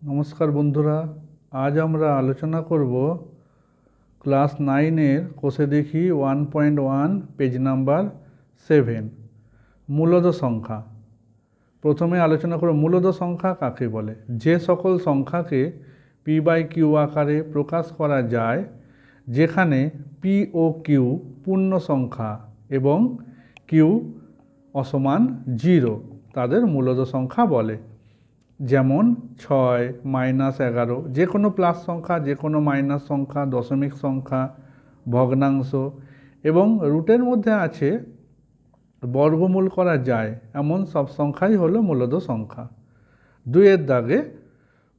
নমস্কার বন্ধুরা, আজ আমরা আলোচনা করব ক্লাস 9-এর কোষে দেখি 1.1 পেজ নাম্বার 7 মূলদ সংখ্যা। প্রথমে আলোচনা করব মূলদ সংখ্যা কাকে বলে। যে সকল সংখ্যাকে p/q আকারে প্রকাশ করা যায়, যেখানে p ও q পূর্ণ সংখ্যা এবং q অসমান 0, তাদের মূলদ সংখ্যা বলে। যেমন 6, -11, যে কোনো প্লাস সংখ্যা, যে কোনো মাইনাস সংখ্যা, দশমিক সংখ্যা, ভগ্নাংশ এবং রুটের মধ্যে আছে বর্গমূল করা যায় এমন সব সংখ্যাই হলো মূলদ সংখ্যা। 2-এর দাগে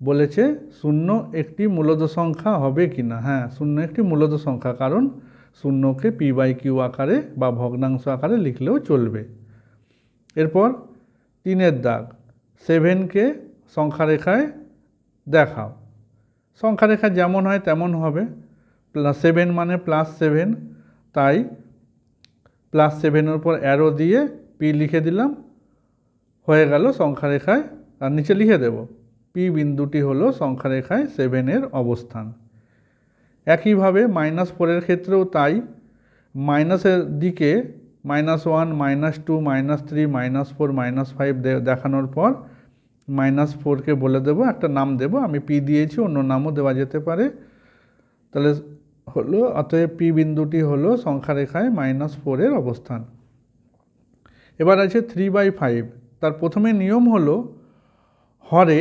বলেছে 0 একটি মূলদ সংখ্যা হবে কি না। হ্যাঁ, 0 একটি মূলদ সংখ্যা, কারণ 0কে p/q আকারে বা ভগ্নাংশ আকারে লিখলেও চলবে। এরপর 3-এর দাগ, 7কে সংখ্যা রেখায় দেখাও। সংখ্যা রেখা যেমন হয় তেমন হবে। +7 মানে +7, তাই +7-এর উপর অ্যারো দিয়ে p লিখে দিলাম, হয়ে গেল সংখ্যা রেখায়। আর নিচে লিখে দেব p বিন্দুটি হলো সংখ্যা রেখায় 7-এর অবস্থান। একইভাবে -4-এর ক্ষেত্রেও তাই। মাইনাসের দিকে -1, -2, -3, -4, -5 দেখানোর পর -4কে বলে দেব, একটা নাম দেব। আমি p দিয়েছি, অন্য নামও দেওয়া যেতে পারে। তাহলে হলো, অতএব p বিন্দুটি হলো সংখ্যা রেখায় -4-এর অবস্থান। এবার আছে 3/5। তার প্রথমে নিয়ম হলো হরে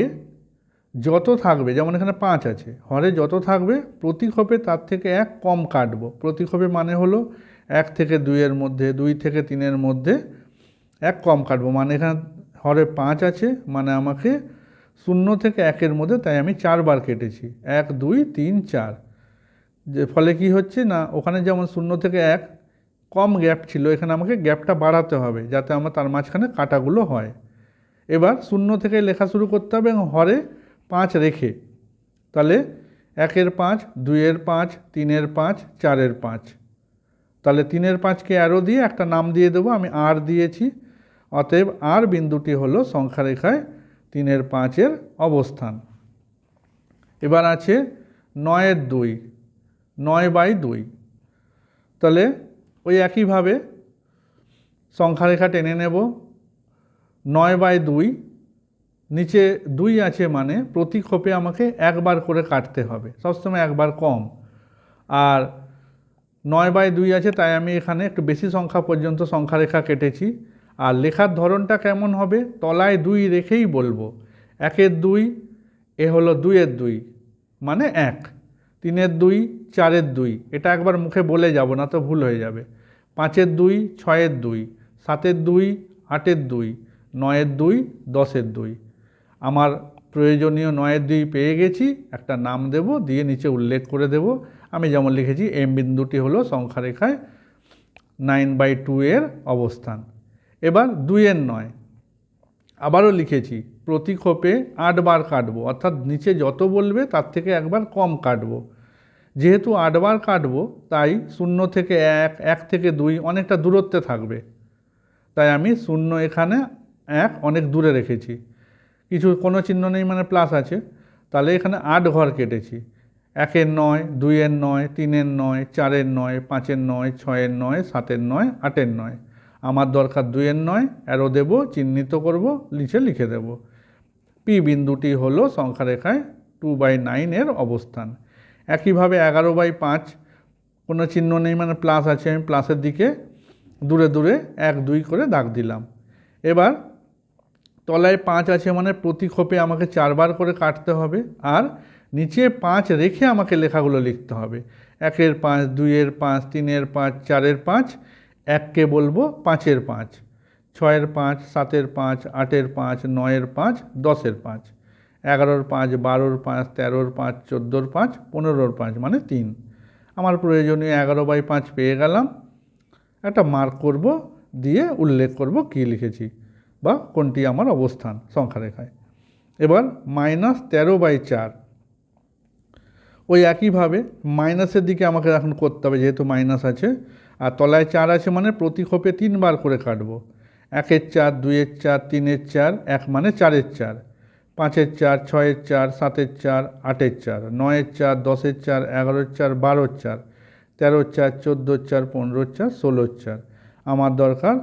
যত থাকবে, যেমন এখানে 5 আছে, হরে যত থাকবে প্রতিক্ষোপে তার থেকে 1 কম কাটবো। প্রতিক্ষোপে মানে হলো 1 থেকে 2-এর মধ্যে, 2 থেকে 3-এর মধ্যে 1 কম কাটবো। মানে এখানে হরে 5 আছে, মানে আমাকে 0 থেকে 1-এর মধ্যে, তাই আমি 4 বার কেটেছি। 1, 2, 3, 4। যে ফলে কি হচ্ছে না, ওখানে যেমন 0 থেকে 1 কম গ্যাপ ছিল, এখানে আমাকে গ্যাপটা বাড়াতে হবে যাতে আমার তার মাঝখানে কাটাগুলো হয়। এবার 0 থেকে লেখা শুরু করতে হবে এবং হরে 5 রেখে। তাহলে 1-এর 5, 2-এর 5, 3-এর 5, 4-এর 5। তাহলে 3-এর 5কে অ্যারো দিয়ে একটা নাম দিয়ে দেবো, আমি আর দিয়েছি। অতএব আর বিন্দুটি হলো সংখ্যা রেখায় 3-এর 5-এর অবস্থান। এবার আছে 9-এর 2, 9/2। তাহলে ওই একইভাবে সংখ্যা রেখা টেনে নেব। 9/2, নিচে 2 আছে, মানে প্রতি খোপে আমাকে একবার করে কাটতে হবে, সবসময় একবার কম। আর 9/2 আছে, তাই আমি এখানে একটু বেশি সংখ্যা পর্যন্ত সংখ্যা রেখা কেটেছি। আর লেখার ধরনটা কেমন হবে, তলায় 2 রেখেই বলবো। 1-এর 2, এ হলো 2-এর 2 মানে 1, 3-এর 2, 4-এর 2, এটা একবার মুখে বলে যাব না তো ভুল হয়ে যাবে। 5-এর 2, 6-এর 2, 7-এর 2, 8-এর 2, 9-এর 2, 10-এর 2। আমার প্রয়োজনীয় 9-এর 2 পেয়ে গেছি, একটা নাম দেব, দিয়ে নিচে উল্লেখ করে দেব। আমি যেমন লিখেছি এম বিন্দুটি হলো সংখ্যা রেখায় 9/2-এর অবস্থান। এবার 2-এর 9 আবারও লিখেছি, প্রতি খোপে 8 বার কাটবো, অর্থাৎ নিচে যত বলবে তার থেকে একবার কম কাটবো। যেহেতু 8 বার কাটবো, তাই 0 থেকে 1, 1 থেকে 2 অনেকটা দূরত্বে থাকবে, তাই আমি 0 এখানে, 1 অনেক দূরে রেখেছি। কোনো চিহ্ন নেই মানে প্লাস আছে, তাহলে এখানে 8 ঘর কেটেছি। 1-এর 9, 2-এর 9, 3-এর 9, 4-এর 9, 5-এর 9, 6-এর 9, 7-এর 9, 8-এর 9। আমার দরকার 2-এর 9, অ্যারো দেব, চিহ্নিত করব, নিচে লিখে দেব। পি বিন্দুটি হলো সংখ্যা রেখায় 2/9-এর অবস্থান। একইভাবে 11/5, কোনো চিহ্ন নেই মানে প্লাস আছে, আমি প্লাসের দিকে দূরে দূরে 1, 2 করে দাগ দিলাম। এবার তলায় 5 আছে, মানে প্রতি খোপে আমাকে 4 বার করে কাটতে হবে। আর নিচে 5 রেখে আমাকে লেখাগুলো লিখতে হবে। 1-এর 5, 2-এর 5, 3-এর 5, 4-এর 5, 1কে বলবো 5-এর 5, 6-এর 5, 7-এর 5, 8-এর 5, 9-এর 5, 10-এর 5, 11-এর 5, 12-এর 5, 13-এর 5, 14-এর 5, 15-এর 5 মানে 3। আমার প্রয়োজনীয় 11/5 পেয়ে গেলাম। একটা মার্ক করব, দিয়ে উল্লেখ করব কী লিখেছি বা কোনটি আমার অবস্থান সংখ্যা রেখায়। এবার -13/4, ওই একইভাবে মাইনাসের দিকে আমাকে এখন করতে হবে, যেহেতু মাইনাস আছে। আর তলায় 4 আছে, মানে প্রতি খোপে 3 বার করে কাটবো। 1-এর 4, 2-এর 4, 3-এর 4, 1 মানে 4-এর 4, 5-এর 4, 6-এর 4, 7-এর 4, 8-এর 4, 9-এর 4, 10-এর 4, 11-এর 4, 12-এর 4, 13-এর 4, 14-এর 4, 15-এর 4, 16-এর 4। আমার দরকার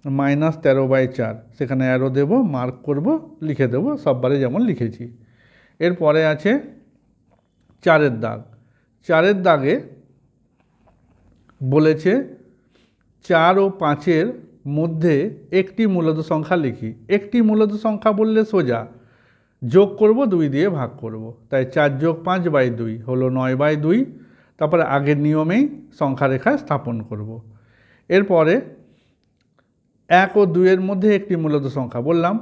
-13/4। সেখানে অ্যারো দেব, মার্ক করব, লিখে দেব সববারে যেমন লিখেছি। এরপরে আছে 4-এর দাগ। 4-এর দাগে বলেছে 4 ও 5-এর মধ্যে একটি মূলদ সংখ্যা লিখি। একটি মূলদ সংখ্যা বললে সোজা যোগ করব, 2 দিয়ে ভাগ করব। তাই 4 + 5/2 হলো 9/2। তারপরে আগের নিয়মেই সংখ্যা রেখায় স্থাপন করব। এরপরে 1 ও 2-এর মধ্যে একটি মূলদ সংখ্যা বললাম,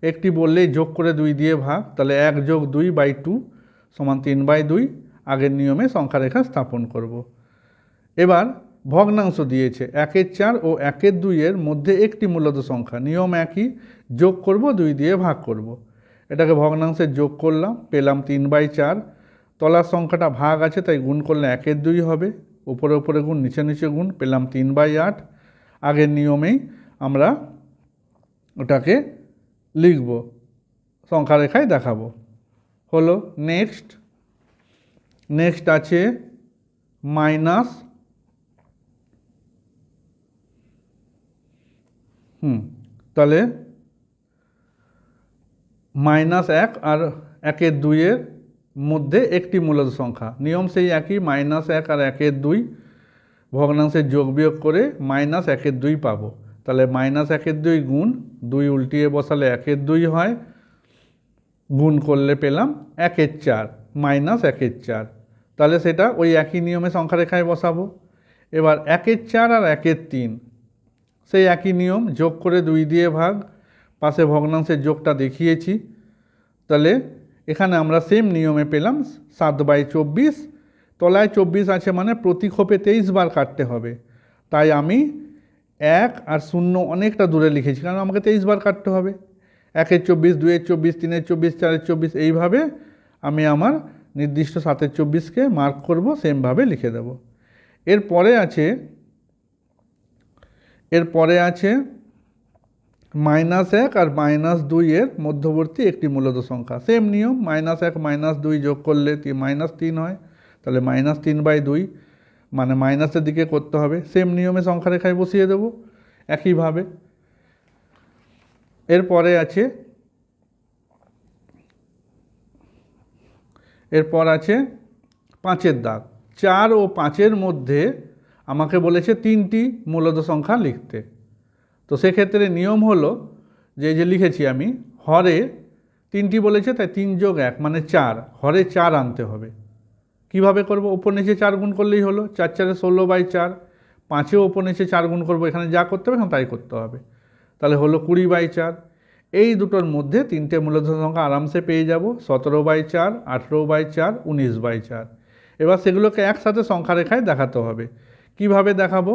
একটি বললেই যোগ করে 2 দিয়ে ভাগ, তাহলে 1 + 2/2 সমান 3/2। আগের নিয়মে সংখ্যা রেখা স্থাপন করব। এবার ভগ্নাংশ দিয়েছে 1-এর 4 ও 1-এর 2-এর মধ্যে একটি মূলদ সংখ্যা, নিয়ম একই, যোগ করব, 2 দিয়ে ভাগ করব। এটাকে ভগ্নাংশে যোগ করলাম, পেলাম 3/4। তলার সংখ্যাটা ভাগ আছে তাই গুণ করলে 1-এর 2 হবে, উপরে উপরে গুণ, নিচে নিচে গুণ, পেলাম 3/8। আগের নিয়মেই আমরা ওটাকে লিখব, সংখ্যা রেখায় দেখাবো। হলো নেক্সট আছে মাইনাস তাহলে -1 আর 1-এর 2-এর মধ্যে একটি মূলদ সংখ্যা, নিয়ম সেই একই, -1 আর 1-এর 2 ভগ্নাংশের যোগ বিয়োগ করে -1-এর 2 পাবো। তাহলে -1-এর 2 গুণ 2 উল্টিয়ে বসালে 1-এর 2 হয়, গুণ করলে পেলাম 1-এর 4 -1-এর 4। তাহলে সেটা ওই একই নিয়মে সংখ্যা রেখায় বসাবো। এবার 1-এর 4 আর 1-এর 3 সেই একই নিয়ম, যোগ করে 2 দিয়ে ভাগ, পাশে ভগ্নাংশের যোগটা দেখিয়েছি। তাহলে এখানে আমরা সেম নিয়মে পেলাম 7/24। তলায় 24 আছে মানে প্রতি খোপে 23 বার কাটতে হবে। তাই আমি 1 আর 0 অনেকটা দূরে লিখেছি, কারণ আমাকে 23 বার কাটতে হবে। 1-এর 24, 2-এর 24, 3-এর 24, 4-এর 24, এইভাবে আমি আমার নির্দিষ্ট 7-এর 24কে মার্ক করব, সেমভাবে লিখে দেব। এরপরে আছে -1 আর -2-এর মধ্যবর্তী একটি মূলদ সংখ্যা, সেম নিয়ম, -1 -2 যোগ করলে -3 হয়, তাহলে -3/2, মানে মাইনাসের দিকে করতে হবে। সেম নিয়মে সংখ্যা রেখায় বসিয়ে দেব একইভাবে। এরপর আছে 5-এর দাগ। 4 ও 5-এর মধ্যে আমাকে বলেছে 3টি মূলদ সংখ্যা লিখতে। তো সেক্ষেত্রে নিয়ম হলো যে লিখেছি আমি, হরে 3টি বলেছে তাই 3 + 1 মানে 4, হরে 4 আনতে হবে। কিভাবে করব? উপর নিচে 4 গুণ করলেই হলো, 4 4 16/4। 5-এও উপর নিচে 4 গুণ করবো, এখানে যা করতে হবে এখন তাই করতে হবে, তাহলে হলো 20/4। এই দুটোর মধ্যে 3টে মূলদ সংখ্যা আরামসে পেয়ে যাব, 17/4, 18/4, 19/4। এবার সেগুলোকে একসাথে সংখ্যা রেখায় দেখাতে হবে। কিভাবে দেখাবো?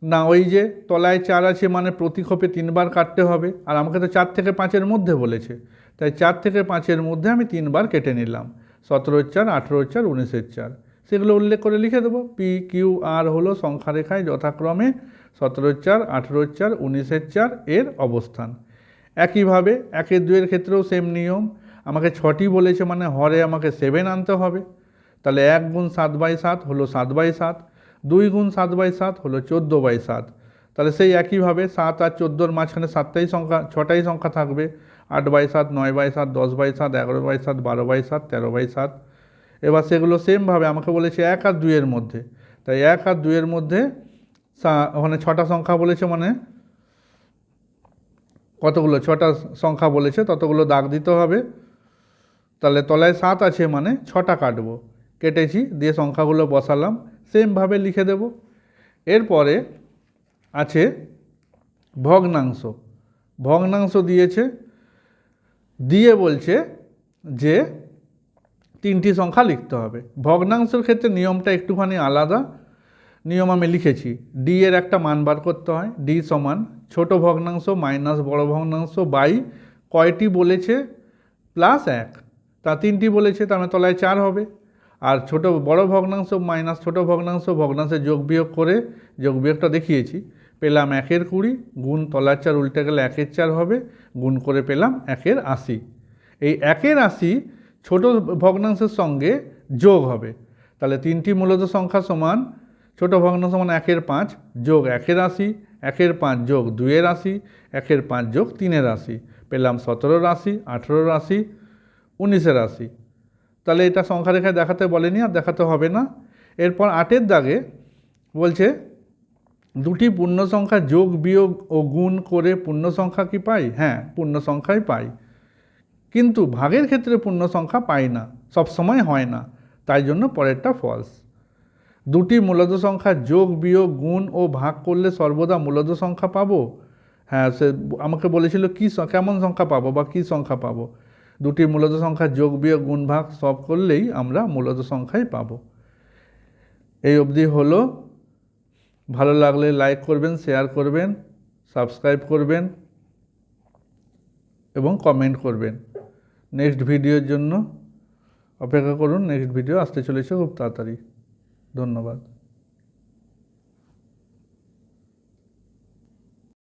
না, ওই যে তলায় 4 আছে মানে প্রতি খোপে 3 বার কাটতে হবে, আর আমাকে তো 4 থেকে 5-এর মধ্যে বলেছে, তাই 4 থেকে 5-এর মধ্যে আমি 3 বার কেটে নিলাম, 17-এর 4, 18-এর 4, 19-এর 4। সেগুলো উল্লেখ করে লিখে দেবো। PQR হলো সংখ্যা রেখায় যথাক্রমে 17-এর 4, 18-এর 4, 19-এর 4 এর অবস্থান। একইভাবে 1-এর 2-এর ক্ষেত্রেও সেম নিয়ম, আমাকে 6টি বলেছে মানে হরে আমাকে 7 আনতে হবে, তাহলে 1 গুণ 7/7 হলো 7/7, 2 গুণ 7/7 হলো 14/7। তাহলে সেই একইভাবে 7 আর 14-র মাঝখানে 6টাই সংখ্যা থাকবে, 8/7, 9/7, 10/7, 11/7, 12/7, 13/7। এবার সেগুলো সেমভাবে আমাকে বলেছে 1 আর 2-এর মধ্যে, তাই 1 আর 2-এর মধ্যে ওখানে 6টা সংখ্যা বলেছে মানে কতগুলো, 6টা সংখ্যা বলেছে, ততগুলো দাগ দিতে হবে। তাহলে তলায় 7 আছে মানে 6টা কাটবো, কেটেছি, দিয়ে সংখ্যাগুলো বসালাম, সেমভাবে লিখে দেব। এরপরে আছে ভগ্নাংশ দিয়েছে, দিয়ে বলছে যে 3টি সংখ্যা লিখতে হবে। ভগ্নাংশের ক্ষেত্রে নিয়মটা একটুখানি আলাদা, নিয়ম আমি লিখেছি। ডি এর একটা মান বার করতে হয়, ডি সমান ছোট ভগ্নাংশ মাইনাস বড় ভগ্নাংশ বাই কয়টি বলেছে প্লাস 1, তা 3টি বলেছে, তার মানে তলায় 4 হবে। আর বড় ভগ্নাংশ মাইনাস ছোট ভগ্নাংশ, ভগ্নাংশের যোগ বিয়োগ করে, যোগ বিয়োগটা দেখিয়েছি, পেলাম 1-এর 20 গুণ তলার 4 উল্টে গেলে 1-এর 4 হবে, গুণ করে পেলাম 1-এর 80। এই একের রাশি ছোট ভগ্নাংশের সঙ্গে যোগ হবে। তাহলে 3টি মূলদ সংখ্যা সমান ছোট ভগ্নাংশ সমান 1/5 যোগ 1-এর রাশি, 1/5 যোগ 2-এর রাশি, 1/5 যোগ 3-এর রাশি, পেলাম 17 রাশি, 18 রাশি, 19-এর রাশি। তাহলে এটা সংখ্যা রেখায় দেখাতে বলেনি, আর দেখাতে হবে না। এরপর 8-এর দাগে বলছে দুটি পূর্ণ সংখ্যা যোগ বিয়োগ ও গুণ করে পূর্ণ সংখ্যা কি পাই? হ্যাঁ, পূর্ণ সংখ্যাই পাই, কিন্তু ভাগের ক্ষেত্রে পূর্ণ সংখ্যা পাই না, সবসময় হয় না, তাই জন্য পরেরটা ফলস। দুটি মূলদ সংখ্যা যোগ বিয়োগ গুণ ও ভাগ করলে সর্বদা মূলদ সংখ্যা পাবো। হ্যাঁ, সে আমাকে বলেছিল কেমন সংখ্যা পাবো বা কী সংখ্যা পাবো। দুটি মূলদ সংখ্যা যোগ বিয়োগ গুণ ভাগ সব করলেই আমরা মূলদ সংখ্যাই পাবো। এই অবধি হলো। ভালো লাগলে লাইক করবেন, শেয়ার করবেন, সাবস্ক্রাইব করবেন এবং কমেন্ট করবেন। নেক্সট ভিডিওর জন্য অপেক্ষা করুন, নেক্সট ভিডিও আসতে চলেছে খুব তাড়াতাড়ি। ধন্যবাদ।